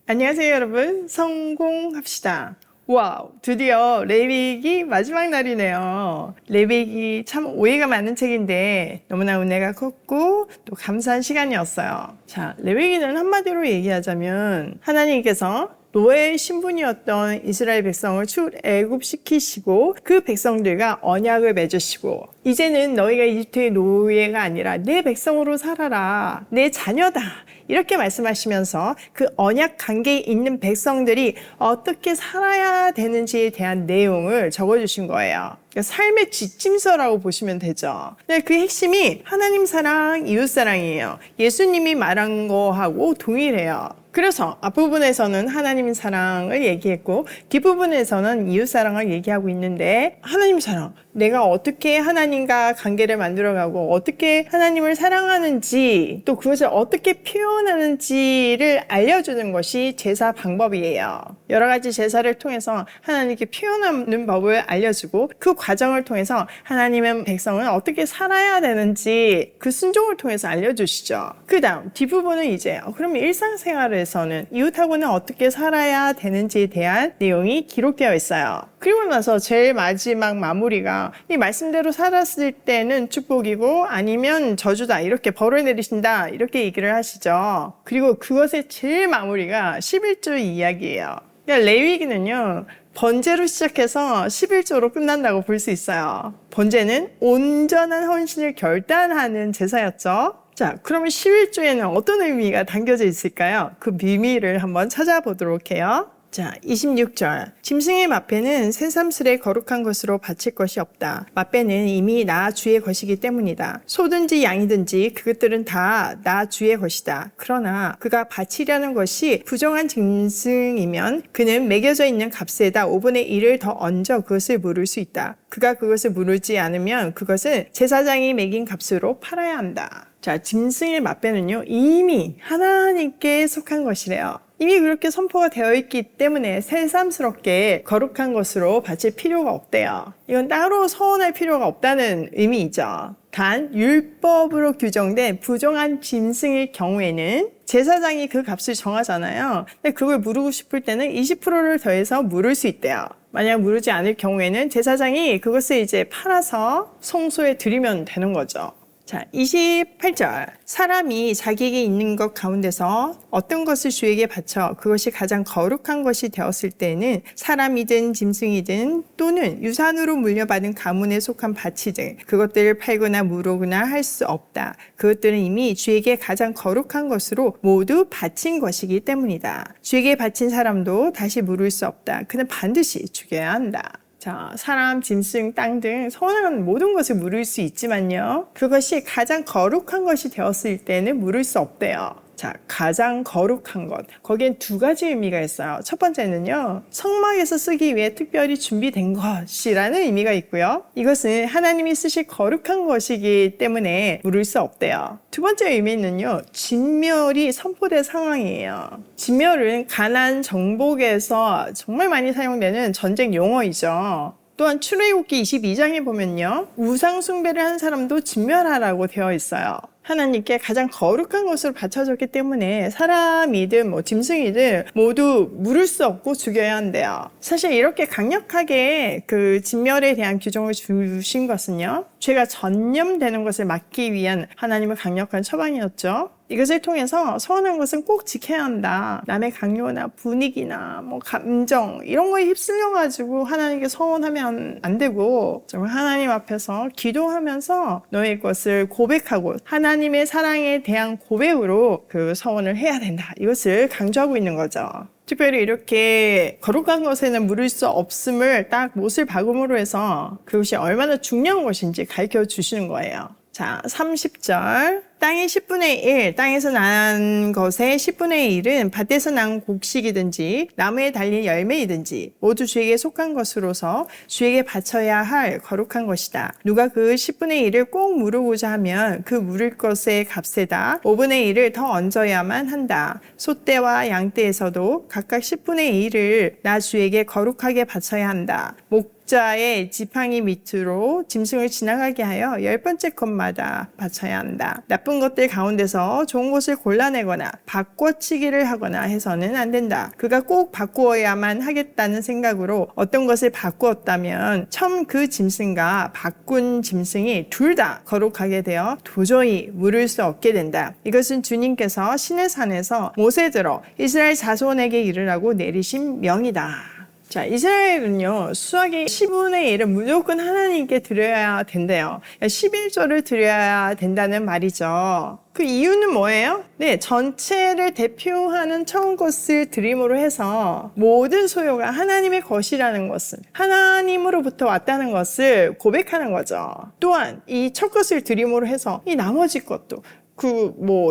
안녕하세요, 여러분. 성공합시다. 와우, 드디어 레위기 마지막 날이네요. 레위기 참 오해가 많은 책인데 너무나 은혜가 컸고 또 감사한 시간이었어요. 자, 레위기는 한마디로 얘기하자면 하나님께서 노예의 신분이었던 이스라엘 백성을 출애굽시키시고 그 백성들과 언약을 맺으시고 이제는 너희가 이집트의 노예가 아니라 내 백성으로 살아라, 내 자녀다, 이렇게 말씀하시면서 그 언약 관계에 있는 백성들이 어떻게 살아야 되는지에 대한 내용을 적어주신 거예요. 그러니까 삶의 지침서라고 보시면 되죠. 그 핵심이 하나님 사랑, 이웃 사랑이에요. 예수님이 말한 거하고 동일해요. 그래서 앞부분에서는 하나님 사랑을 얘기했고 뒷부분에서는 이웃 사랑을 얘기하고 있는데, 하나님 사랑, 내가 어떻게 하나님과 관계를 만들어가고 어떻게 하나님을 사랑하는지 또 그것을 어떻게 표현하는지를 알려주는 것이 제사 방법이에요. 여러 가지 제사를 통해서 하나님께 표현하는 법을 알려주고 그 과정을 통해서 하나님의 백성은 어떻게 살아야 되는지 그 순종을 통해서 알려주시죠. 그 다음 뒷부분은 이제 그럼 일상생활에서는 이웃하고는 어떻게 살아야 되는지에 대한 내용이 기록되어 있어요. 그리고 나서 제일 마지막 마무리가 이 말씀대로 살았을 때는 축복이고 아니면 저주다, 이렇게 벌을 내리신다, 이렇게 얘기를 하시죠. 그리고 그것의 제일 마무리가 11조 이야기예요. 그러니까 레위기는요, 번제로 시작해서 11조로 끝난다고 볼 수 있어요. 번제는 온전한 헌신을 결단하는 제사였죠. 자, 그러면 11조에는 어떤 의미가 담겨져 있을까요? 그 비밀을 한번 찾아보도록 해요. 자, 26절. 짐승의 마패는 새삼스레 거룩한 것으로 바칠 것이 없다. 마패는 이미 나 주의 것이기 때문이다. 소든지 양이든지 그것들은 다 나 주의 것이다. 그러나 그가 바치려는 것이 부정한 짐승이면 그는 매겨져 있는 값에다 5분의 1을 더 얹어 그것을 물을 수 있다. 그가 그것을 물지 않으면 그것은 제사장이 매긴 값으로 팔아야 한다. 자, 짐승의 마패는요, 이미 하나님께 속한 것이래요. 이미 그렇게 선포가 되어 있기 때문에 새삼스럽게 거룩한 것으로 바칠 필요가 없대요. 이건 따로 서원할 필요가 없다는 의미이죠. 단 율법으로 규정된 부정한 짐승의 경우에는 제사장이 그 값을 정하잖아요. 근데 그걸 물고 싶을 때는 20%를 더해서 물을 수 있대요. 만약 물지 않을 경우에는 제사장이 그것을 이제 팔아서 성소에 드리면 되는 거죠. 자, 28절. 사람이 자기에게 있는 것 가운데서 어떤 것을 주에게 바쳐 그것이 가장 거룩한 것이 되었을 때는 사람이든 짐승이든 또는 유산으로 물려받은 가문에 속한 바치든 그것들을 팔거나 무르거나 할 수 없다. 그것들은 이미 주에게 가장 거룩한 것으로 모두 바친 것이기 때문이다. 주에게 바친 사람도 다시 물을 수 없다. 그는 반드시 죽여야 한다. 자, 사람, 짐승, 땅 등 선한 모든 것을 물을 수 있지만요, 그것이 가장 거룩한 것이 되었을 때는 물을 수 없대요. 자, 가장 거룩한 것. 거기엔 두 가지 의미가 있어요. 첫 번째는요, 성막에서 쓰기 위해 특별히 준비된 것이라는 의미가 있고요. 이것은 하나님이 쓰실 거룩한 것이기 때문에 물을 수 없대요. 두 번째 의미는요, 진멸이 선포된 상황이에요. 진멸은 가나안 정복에서 정말 많이 사용되는 전쟁 용어이죠. 또한 출애굽기 22장에 보면요, 우상 숭배를 한 사람도 진멸하라고 되어 있어요. 하나님께 가장 거룩한 것으로 바쳐졌기 때문에 사람이든 짐승이든 모두 물을 수 없고 죽여야 한대요. 사실 이렇게 강력하게 그 진멸에 대한 규정을 주신 것은요, 죄가 전념되는 것을 막기 위한 하나님의 강력한 처방이었죠. 이것을 통해서 서운한 것은 꼭 지켜야 한다. 남의 강요나 분위기나 감정 이런 거에 휩쓸려가지고 하나님께 서운하면 안 되고 정말 하나님 앞에서 기도하면서 너의 것을 고백하고 하나님의 사랑에 대한 고백으로 그 서원을 해야 된다. 이것을 강조하고 있는 거죠. 특별히 이렇게 거룩한 것에는 물을 수 없음을 딱 못을 박음으로 해서 그것이 얼마나 중요한 것인지 가르쳐 주시는 거예요. 자, 30절. 땅의 10분의 1, 땅에서 난 것의 10분의 1은 밭에서 난 곡식이든지 나무에 달린 열매이든지 모두 주에게 속한 것으로서 주에게 바쳐야 할 거룩한 것이다. 누가 그 10분의 1을 꼭 물으고자 하면 그 물을 것의 값에다 5분의 1을 더 얹어야만 한다. 소떼와 양떼에서도 각각 10분의 1을 나 주에게 거룩하게 바쳐야 한다. 곡자의 지팡이 밑으로 짐승을 지나가게 하여 10번째 컷마다 바쳐야 한다. 나쁜 것들 가운데서 좋은 것을 골라내거나 바꿔치기를 하거나 해서는 안 된다. 그가 꼭 바꾸어야만 하겠다는 생각으로 어떤 것을 바꾸었다면 처음 그 짐승과 바꾼 짐승이 둘 다 거룩하게 되어 도저히 물을 수 없게 된다. 이것은 주님께서 시내 산에서 모세 들어 이스라엘 자손에게 이르라고 내리신 명이다. 자, 이스라엘은요, 수확의 10분의 1은 무조건 하나님께 드려야 된대요. 11조를 드려야 된다는 말이죠. 그 이유는 뭐예요? 네, 전체를 대표하는 처음 것을 드림으로 해서 모든 소유가 하나님의 것이라는 것을, 하나님으로부터 왔다는 것을 고백하는 거죠. 또한 이 첫 것을 드림으로 해서 이 나머지 것도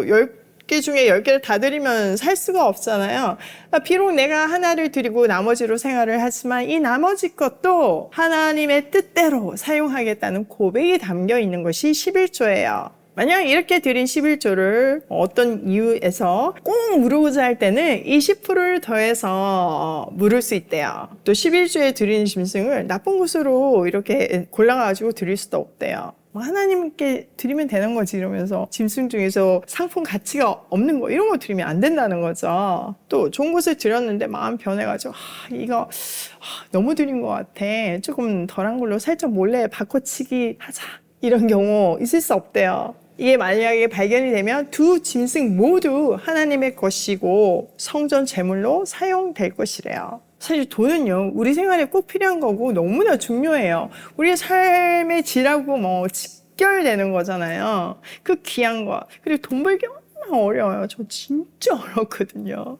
열 개 중에 10개를 다 드리면 살 수가 없잖아요. 비록 내가 하나를 드리고 나머지로 생활을 하지만 이 나머지 것도 하나님의 뜻대로 사용하겠다는 고백이 담겨 있는 것이 11조예요. 만약 이렇게 드린 11조를 어떤 이유에서 꼭 물으고자 할 때는 20%를 더해서 물을 수 있대요. 또 11조에 드리는 짐승을 나쁜 곳으로 이렇게 골라가지고 드릴 수도 없대요. 하나님께 드리면 되는 거지 이러면서 짐승 중에서 상품 가치가 없는 거 이런 거 드리면 안 된다는 거죠. 또 좋은 것을 드렸는데 마음 변해가지고 이거 너무 드린 것 같아. 조금 덜한 걸로 살짝 몰래 바꿔치기 하자. 이런 경우 있을 수 없대요. 이게 만약에 발견이 되면 두 짐승 모두 하나님의 것이고 성전 제물로 사용될 것이래요. 사실 돈은요, 우리 생활에 꼭 필요한 거고 너무나 중요해요. 우리의 삶의 질하고 직결되는 거잖아요. 그 귀한 거. 그리고 돈 벌기 얼마나 어려워요. 저 진짜 어렵거든요.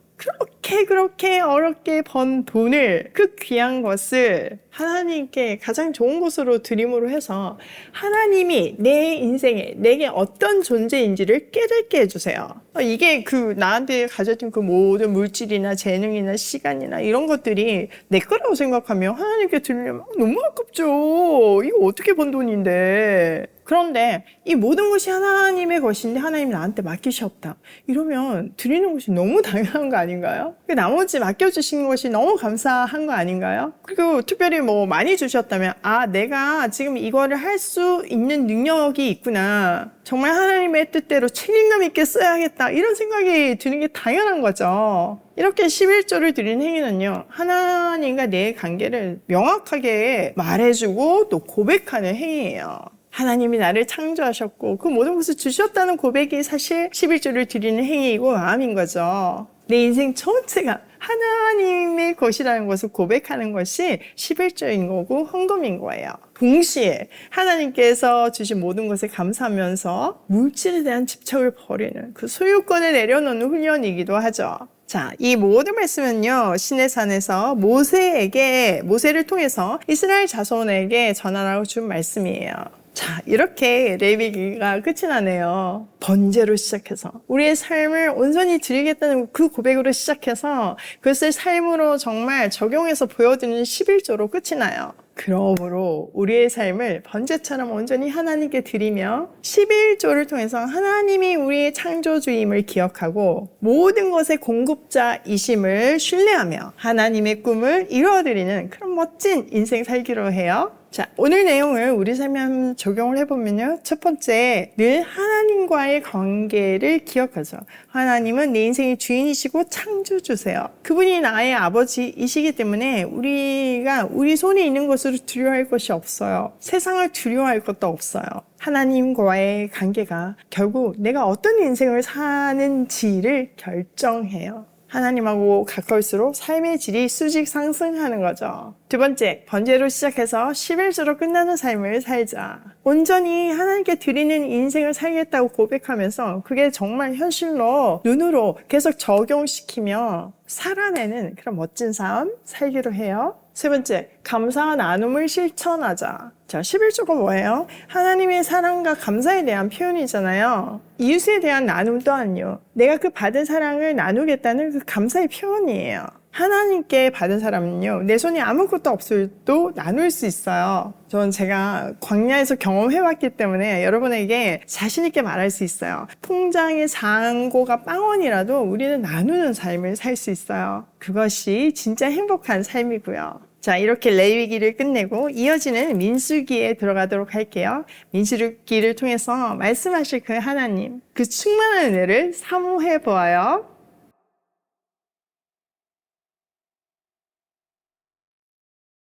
그렇게 어렵게 번 돈을, 그 귀한 것을 하나님께 가장 좋은 곳으로 드림으로 해서 하나님이 내 인생에 내게 어떤 존재인지를 깨닫게 해주세요. 이게 나한테 가져진 그 모든 물질이나 재능이나 시간이나 이런 것들이 내 거라고 생각하면 하나님께 드리려면 너무 아깝죠. 이거 어떻게 번 돈인데. 그런데 이 모든 것이 하나님의 것인데 하나님이 나한테 맡기셨다. 이러면 드리는 것이 너무 당연한 거 아닌가요? 나머지 맡겨주신 것이 너무 감사한 거 아닌가요? 그리고 특별히 많이 주셨다면 내가 지금 이거를 할 수 있는 능력이 있구나. 정말 하나님의 뜻대로 책임감 있게 써야겠다. 이런 생각이 드는 게 당연한 거죠. 이렇게 11조를 드리는 행위는요, 하나님과 내 관계를 명확하게 말해주고 또 고백하는 행위예요. 하나님이 나를 창조하셨고 그 모든 것을 주셨다는 고백이 사실 11조를 드리는 행위이고 마음인 거죠. 내 인생 전체가 하나님의 것이라는 것을 고백하는 것이 11조인 거고 헌금인 거예요. 동시에 하나님께서 주신 모든 것에 감사하면서 물질에 대한 집착을 버리는 그 소유권을 내려놓는 훈련이기도 하죠. 자, 이 모든 말씀은요, 시내산에서 모세를 통해서 이스라엘 자손에게 전하라고 준 말씀이에요. 자, 이렇게 레위기가 끝이 나네요. 번제로 시작해서 우리의 삶을 온전히 드리겠다는 그 고백으로 시작해서 그것을 삶으로 정말 적용해서 보여드리는 11조로 끝이 나요. 그러므로 우리의 삶을 번제처럼 온전히 하나님께 드리며 11조를 통해서 하나님이 우리의 창조주임을 기억하고 모든 것의 공급자이심을 신뢰하며 하나님의 꿈을 이루어드리는 그런 멋진 인생 살기로 해요. 자, 오늘 내용을 우리 삶에 한번 적용을 해보면요. 첫 번째, 늘 하나님과의 관계를 기억하죠. 하나님은 내 인생의 주인이시고 창조주세요. 그분이 나의 아버지이시기 때문에 우리가 우리 손에 있는 것으로 두려워할 것이 없어요. 세상을 두려워할 것도 없어요. 하나님과의 관계가 결국 내가 어떤 인생을 사는지를 결정해요. 하나님하고 가까울수록 삶의 질이 수직 상승하는 거죠. 두 번째, 번제로 시작해서 11조로 끝나는 삶을 살자. 온전히 하나님께 드리는 인생을 살겠다고 고백하면서 그게 정말 현실로 눈으로 계속 적용시키며 살아내는 그런 멋진 삶 살기로 해요. 세 번째, 감사와 나눔을 실천하자. 자, 11조가 뭐예요? 하나님의 사랑과 감사에 대한 표현이잖아요. 이웃에 대한 나눔 또한요. 내가 그 받은 사랑을 나누겠다는 그 감사의 표현이에요. 하나님께 받은 사람은요, 내 손에 아무것도 없어도 나눌 수 있어요. 전 제가 광야에서 경험해왔기 때문에 여러분에게 자신있게 말할 수 있어요. 통장의 잔고가 빵원이라도 우리는 나누는 삶을 살 수 있어요. 그것이 진짜 행복한 삶이고요. 자, 이렇게 레위기를 끝내고 이어지는 민수기에 들어가도록 할게요. 민수기를 통해서 말씀하실 그 하나님, 그 충만한 은혜를 사모해 보아요.